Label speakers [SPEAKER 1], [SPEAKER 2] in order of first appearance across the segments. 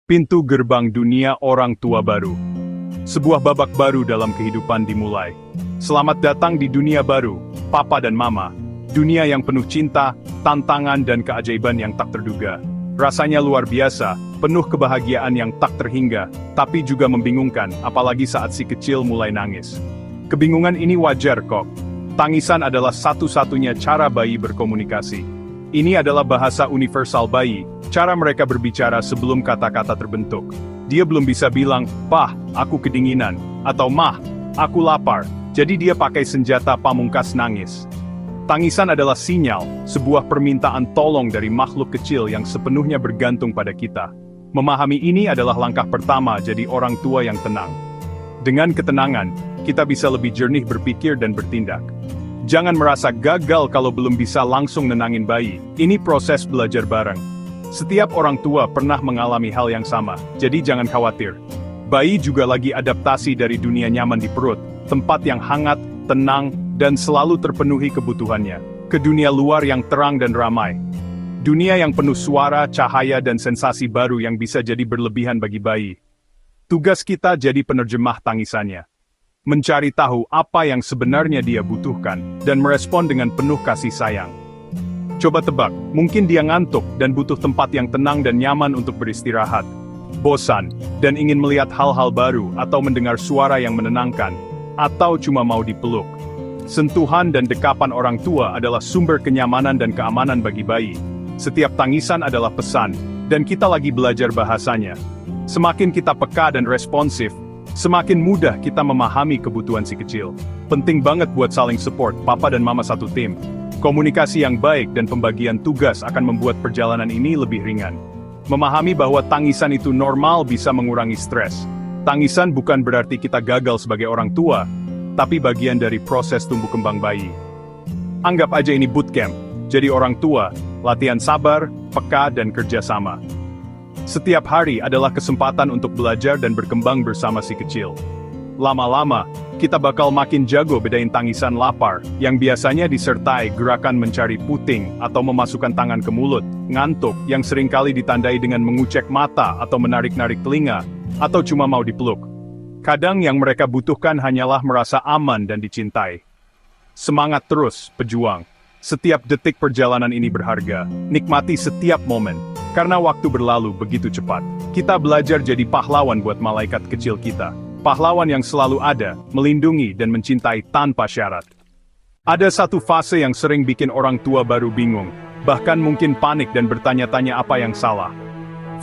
[SPEAKER 1] Pintu gerbang dunia orang tua baru. Sebuah babak baru dalam kehidupan dimulai. Selamat datang di dunia baru, Papa dan Mama. Dunia yang penuh cinta, tantangan dan keajaiban yang tak terduga. Rasanya luar biasa, penuh kebahagiaan yang tak terhingga, tapi juga membingungkan, apalagi saat si kecil mulai nangis. Kebingungan ini wajar kok. Tangisan adalah satu-satunya cara bayi berkomunikasi. Ini adalah bahasa universal bayi, cara mereka berbicara sebelum kata-kata terbentuk. Dia belum bisa bilang, "Pah, aku kedinginan," atau "Mah, aku lapar." Jadi dia pakai senjata pamungkas nangis. Tangisan adalah sinyal, sebuah permintaan tolong dari makhluk kecil yang sepenuhnya bergantung pada kita. Memahami ini adalah langkah pertama jadi orang tua yang tenang. Dengan ketenangan, kita bisa lebih jernih berpikir dan bertindak. Jangan merasa gagal kalau belum bisa langsung nenangin bayi. Ini proses belajar bareng. Setiap orang tua pernah mengalami hal yang sama, jadi jangan khawatir. Bayi juga lagi adaptasi dari dunia nyaman di perut, tempat yang hangat, tenang, dan selalu terpenuhi kebutuhannya, ke dunia luar yang terang dan ramai. Dunia yang penuh suara, cahaya, dan sensasi baru yang bisa jadi berlebihan bagi bayi. Tugas kita jadi penerjemah tangisannya. Mencari tahu apa yang sebenarnya dia butuhkan, dan merespon dengan penuh kasih sayang. Coba tebak, mungkin dia ngantuk dan butuh tempat yang tenang dan nyaman untuk beristirahat. Bosan, dan ingin melihat hal-hal baru atau mendengar suara yang menenangkan, atau cuma mau dipeluk. Sentuhan dan dekapan orang tua adalah sumber kenyamanan dan keamanan bagi bayi. Setiap tangisan adalah pesan, dan kita lagi belajar bahasanya. Semakin kita peka dan responsif, semakin mudah kita memahami kebutuhan si kecil. Penting banget buat saling support, Papa dan Mama satu tim. Komunikasi yang baik dan pembagian tugas akan membuat perjalanan ini lebih ringan. Memahami bahwa tangisan itu normal bisa mengurangi stres. Tangisan bukan berarti kita gagal sebagai orang tua, tapi bagian dari proses tumbuh kembang bayi. Anggap aja ini bootcamp, jadi orang tua, latihan sabar, peka dan kerjasama. Setiap hari adalah kesempatan untuk belajar dan berkembang bersama si kecil. Lama-lama, kita bakal makin jago bedain tangisan lapar, yang biasanya disertai gerakan mencari puting atau memasukkan tangan ke mulut, ngantuk, yang seringkali ditandai dengan mengucek mata atau menarik-narik telinga, atau cuma mau dipeluk. Kadang yang mereka butuhkan hanyalah merasa aman dan dicintai. Semangat terus, pejuang. Setiap detik perjalanan ini berharga. Nikmati setiap momen. Karena waktu berlalu begitu cepat. Kita belajar jadi pahlawan buat malaikat kecil kita. Pahlawan yang selalu ada, melindungi dan mencintai tanpa syarat. Ada satu fase yang sering bikin orang tua baru bingung, bahkan mungkin panik dan bertanya-tanya apa yang salah.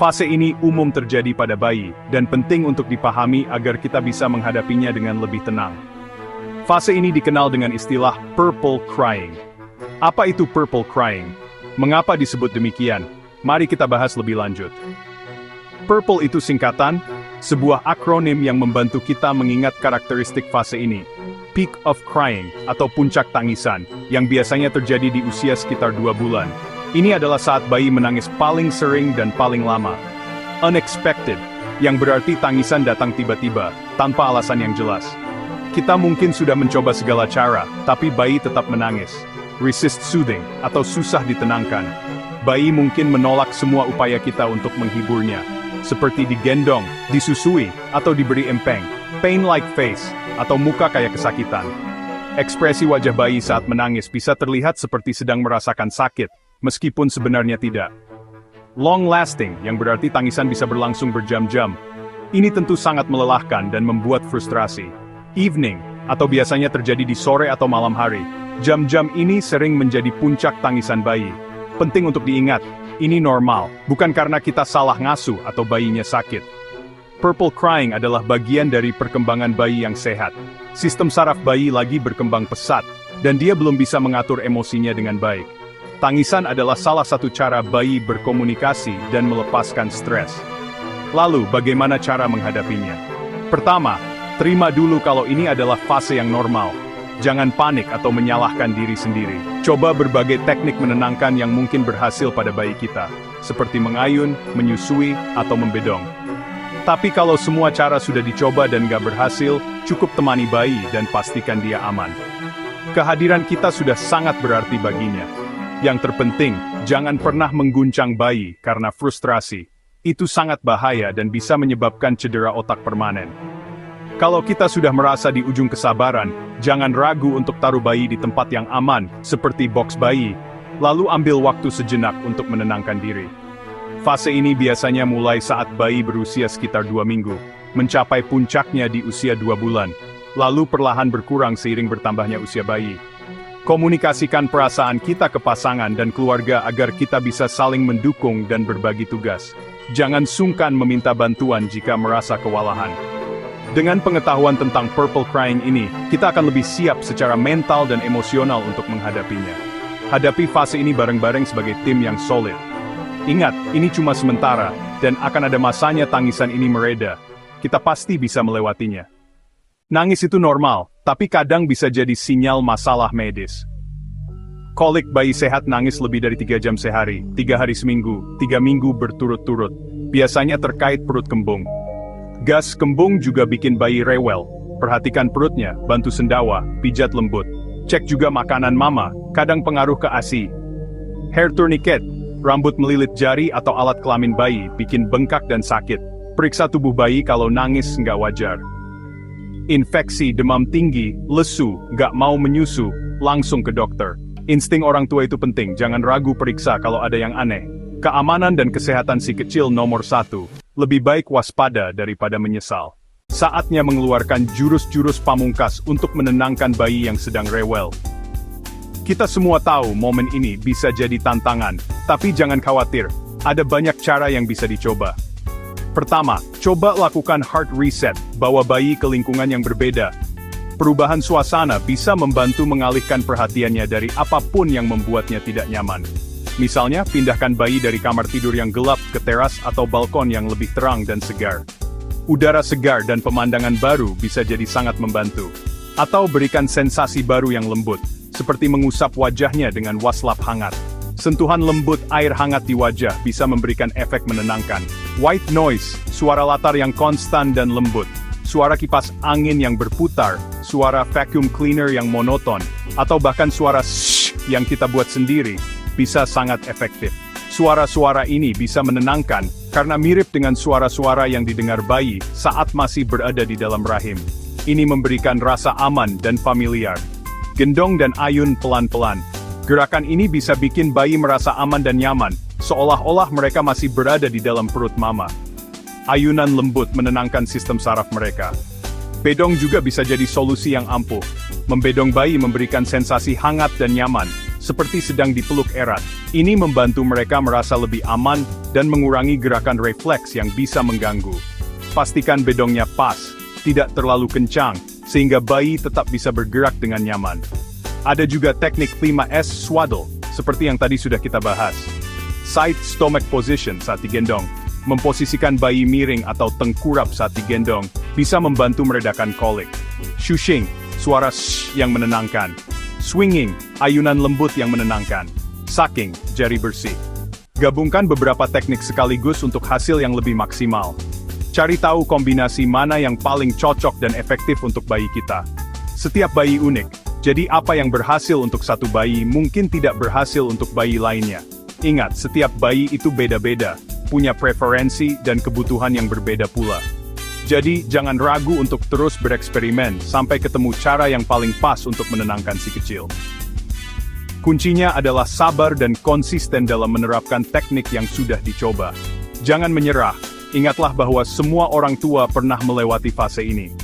[SPEAKER 1] Fase ini umum terjadi pada bayi, dan penting untuk dipahami agar kita bisa menghadapinya dengan lebih tenang. Fase ini dikenal dengan istilah purple crying. Apa itu purple crying? Mengapa disebut demikian? Mari kita bahas lebih lanjut. Purple itu singkatan, sebuah akronim yang membantu kita mengingat karakteristik fase ini. Peak of crying, atau puncak tangisan, yang biasanya terjadi di usia sekitar 2 bulan. Ini adalah saat bayi menangis paling sering dan paling lama. Unexpected, yang berarti tangisan datang tiba-tiba, tanpa alasan yang jelas. Kita mungkin sudah mencoba segala cara, tapi bayi tetap menangis. Resist soothing, atau susah ditenangkan. Bayi mungkin menolak semua upaya kita untuk menghiburnya, seperti digendong, disusui, atau diberi empeng, pain-like face, atau muka kayak kesakitan. Ekspresi wajah bayi saat menangis bisa terlihat seperti sedang merasakan sakit, meskipun sebenarnya tidak. Long-lasting, yang berarti tangisan bisa berlangsung berjam-jam. Ini tentu sangat melelahkan dan membuat frustrasi. Evening, atau biasanya terjadi di sore atau malam hari. Jam-jam ini sering menjadi puncak tangisan bayi. Penting untuk diingat, ini normal, bukan karena kita salah ngasuh atau bayinya sakit. Purple crying adalah bagian dari perkembangan bayi yang sehat. Sistem saraf bayi lagi berkembang pesat, dan dia belum bisa mengatur emosinya dengan baik. Tangisan adalah salah satu cara bayi berkomunikasi dan melepaskan stres. Lalu, bagaimana cara menghadapinya? Pertama, terima dulu kalau ini adalah fase yang normal. Jangan panik atau menyalahkan diri sendiri. Coba berbagai teknik menenangkan yang mungkin berhasil pada bayi kita, seperti mengayun, menyusui, atau membedong. Tapi kalau semua cara sudah dicoba dan gak berhasil, cukup temani bayi dan pastikan dia aman. Kehadiran kita sudah sangat berarti baginya. Yang terpenting, jangan pernah mengguncang bayi karena frustrasi. Itu sangat bahaya dan bisa menyebabkan cedera otak permanen. Kalau kita sudah merasa di ujung kesabaran, jangan ragu untuk taruh bayi di tempat yang aman, seperti box bayi, lalu ambil waktu sejenak untuk menenangkan diri. Fase ini biasanya mulai saat bayi berusia sekitar 2 minggu, mencapai puncaknya di usia 2 bulan, lalu perlahan berkurang seiring bertambahnya usia bayi. Komunikasikan perasaan kita ke pasangan dan keluarga agar kita bisa saling mendukung dan berbagi tugas. Jangan sungkan meminta bantuan jika merasa kewalahan. Dengan pengetahuan tentang purple crying ini, kita akan lebih siap secara mental dan emosional untuk menghadapinya. Hadapi fase ini bareng-bareng sebagai tim yang solid. Ingat, ini cuma sementara, dan akan ada masanya tangisan ini mereda. Kita pasti bisa melewatinya. Nangis itu normal, tapi kadang bisa jadi sinyal masalah medis. Kolik bayi sehat nangis lebih dari 3 jam sehari, 3 hari seminggu, 3 minggu berturut-turut. Biasanya terkait perut kembung. Gas kembung juga bikin bayi rewel. Perhatikan perutnya, bantu sendawa, pijat lembut. Cek juga makanan mama, kadang pengaruh ke ASI. Hair tourniquet, rambut melilit jari atau alat kelamin bayi, bikin bengkak dan sakit. Periksa tubuh bayi kalau nangis nggak wajar. Infeksi, demam tinggi, lesu, nggak mau menyusu, langsung ke dokter. Insting orang tua itu penting, jangan ragu periksa kalau ada yang aneh. Keamanan dan kesehatan si kecil nomor 1, lebih baik waspada daripada menyesal. Saatnya mengeluarkan jurus-jurus pamungkas untuk menenangkan bayi yang sedang rewel. Kita semua tahu momen ini bisa jadi tantangan, tapi jangan khawatir, ada banyak cara yang bisa dicoba. Pertama, coba lakukan heart reset, bawa bayi ke lingkungan yang berbeda. Perubahan suasana bisa membantu mengalihkan perhatiannya dari apapun yang membuatnya tidak nyaman. Misalnya, pindahkan bayi dari kamar tidur yang gelap ke teras atau balkon yang lebih terang dan segar. Udara segar dan pemandangan baru bisa jadi sangat membantu. Atau berikan sensasi baru yang lembut, seperti mengusap wajahnya dengan waslap hangat. Sentuhan lembut air hangat di wajah bisa memberikan efek menenangkan. White noise, suara latar yang konstan dan lembut. Suara kipas angin yang berputar, suara vacuum cleaner yang monoton, atau bahkan suara shh yang kita buat sendiri, bisa sangat efektif. Suara-suara ini bisa menenangkan, karena mirip dengan suara-suara yang didengar bayi saat masih berada di dalam rahim. Ini memberikan rasa aman dan familiar. Gendong dan ayun pelan-pelan. Gerakan ini bisa bikin bayi merasa aman dan nyaman, seolah-olah mereka masih berada di dalam perut mama. Ayunan lembut menenangkan sistem saraf mereka. Bedong juga bisa jadi solusi yang ampuh. Membedong bayi memberikan sensasi hangat dan nyaman, seperti sedang dipeluk erat. Ini membantu mereka merasa lebih aman dan mengurangi gerakan refleks yang bisa mengganggu. Pastikan bedongnya pas, tidak terlalu kencang, sehingga bayi tetap bisa bergerak dengan nyaman. Ada juga teknik 5S swaddle, seperti yang tadi sudah kita bahas. Side stomach position saat digendong. Memposisikan bayi miring atau tengkurap saat digendong, bisa membantu meredakan kolik. Shushing, suara shh yang menenangkan. Swinging, ayunan lembut yang menenangkan. Sucking, jari bersih. Gabungkan beberapa teknik sekaligus untuk hasil yang lebih maksimal. Cari tahu kombinasi mana yang paling cocok dan efektif untuk bayi kita. Setiap bayi unik. Jadi apa yang berhasil untuk satu bayi mungkin tidak berhasil untuk bayi lainnya. Ingat, setiap bayi itu beda-beda, punya preferensi dan kebutuhan yang berbeda pula. Jadi, jangan ragu untuk terus bereksperimen sampai ketemu cara yang paling pas untuk menenangkan si kecil. Kuncinya adalah sabar dan konsisten dalam menerapkan teknik yang sudah dicoba. Jangan menyerah, ingatlah bahwa semua orang tua pernah melewati fase ini.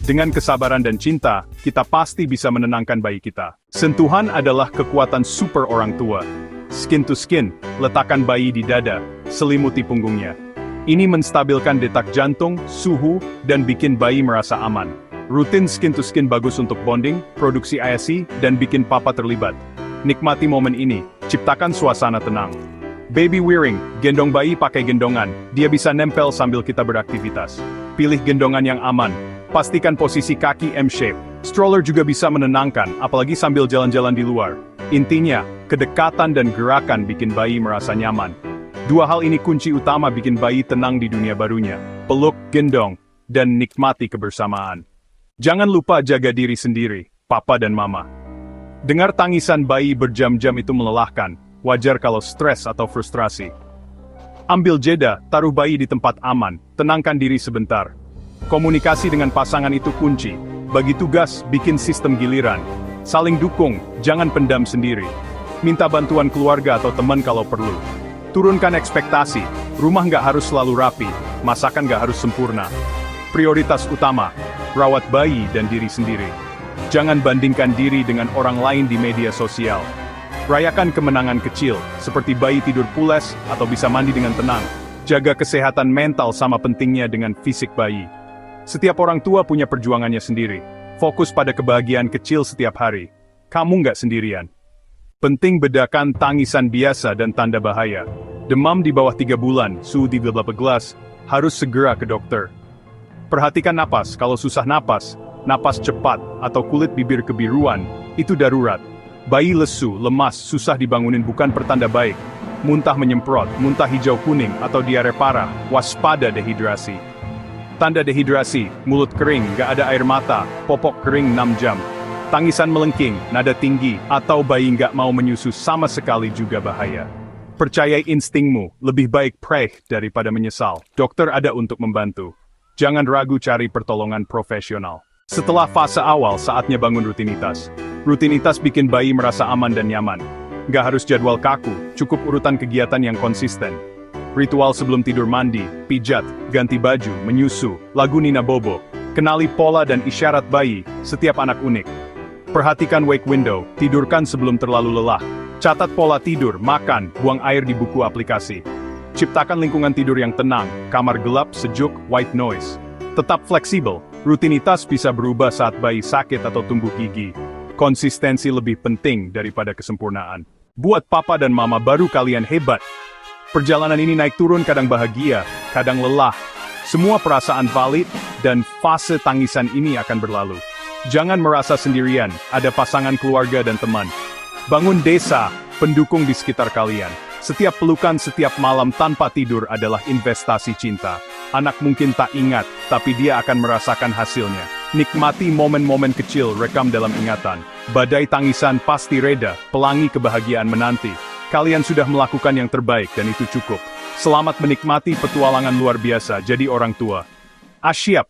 [SPEAKER 1] Dengan kesabaran dan cinta, kita pasti bisa menenangkan bayi kita. Sentuhan adalah kekuatan super orang tua. Skin to skin, letakkan bayi di dada, selimuti punggungnya. Ini menstabilkan detak jantung, suhu, dan bikin bayi merasa aman. Rutin skin to skin bagus untuk bonding, produksi ASI, dan bikin papa terlibat. Nikmati momen ini, ciptakan suasana tenang. Baby wearing, gendong bayi pakai gendongan, dia bisa nempel sambil kita beraktivitas. Pilih gendongan yang aman. Pastikan posisi kaki M-shape. Stroller juga bisa menenangkan, apalagi sambil jalan-jalan di luar. Intinya, kedekatan dan gerakan bikin bayi merasa nyaman. Dua hal ini kunci utama bikin bayi tenang di dunia barunya. Peluk, gendong, dan nikmati kebersamaan. Jangan lupa jaga diri sendiri, papa dan mama. Dengar tangisan bayi berjam-jam itu melelahkan, wajar kalau stres atau frustrasi. Ambil jeda, taruh bayi di tempat aman, tenangkan diri sebentar. Komunikasi dengan pasangan itu kunci. Bagi tugas, bikin sistem giliran. Saling dukung, jangan pendam sendiri. Minta bantuan keluarga atau teman kalau perlu. Turunkan ekspektasi, rumah nggak harus selalu rapi, masakan nggak harus sempurna. Prioritas utama, rawat bayi dan diri sendiri. Jangan bandingkan diri dengan orang lain di media sosial. Rayakan kemenangan kecil, seperti bayi tidur pules atau bisa mandi dengan tenang. Jaga kesehatan mental sama pentingnya dengan fisik bayi. Setiap orang tua punya perjuangannya sendiri. Fokus pada kebahagiaan kecil setiap hari. Kamu nggak sendirian. Penting bedakan tangisan biasa dan tanda bahaya. Demam di bawah 3 bulan, suhu 38, harus segera ke dokter. Perhatikan napas, kalau susah napas cepat, atau kulit bibir kebiruan, itu darurat. Bayi lesu, lemas, susah dibangunin bukan pertanda baik. Muntah menyemprot, muntah hijau kuning, atau diare parah, waspada dehidrasi. Tanda dehidrasi, mulut kering, gak ada air mata, popok kering 6 jam. Tangisan melengking, nada tinggi, atau bayi gak mau menyusu sama sekali juga bahaya. Percayai instingmu, lebih baik pray daripada menyesal. Dokter ada untuk membantu. Jangan ragu cari pertolongan profesional. Setelah fase awal, saatnya bangun rutinitas. Rutinitas bikin bayi merasa aman dan nyaman. Gak harus jadwal kaku, cukup urutan kegiatan yang konsisten. Ritual sebelum tidur mandi, pijat, ganti baju, menyusu, lagu Nina Bobo. Kenali pola dan isyarat bayi, setiap anak unik. Perhatikan wake window, tidurkan sebelum terlalu lelah. Catat pola tidur, makan, buang air di buku aplikasi. Ciptakan lingkungan tidur yang tenang, kamar gelap, sejuk, white noise. Tetap fleksibel, rutinitas bisa berubah saat bayi sakit atau tumbuh gigi. Konsistensi lebih penting daripada kesempurnaan. Buat papa dan mama baru kalian hebat. Perjalanan ini naik turun, kadang bahagia, kadang lelah. Semua perasaan valid, dan fase tangisan ini akan berlalu. Jangan merasa sendirian, ada pasangan, keluarga dan teman. Bangun desa, pendukung di sekitar kalian. Setiap pelukan, setiap malam tanpa tidur adalah investasi cinta. Anak mungkin tak ingat, tapi dia akan merasakan hasilnya. Nikmati momen-momen kecil, rekam dalam ingatan. Badai tangisan pasti reda, pelangi kebahagiaan menanti. Kalian sudah melakukan yang terbaik dan itu cukup. Selamat menikmati petualangan luar biasa jadi orang tua. Asyap.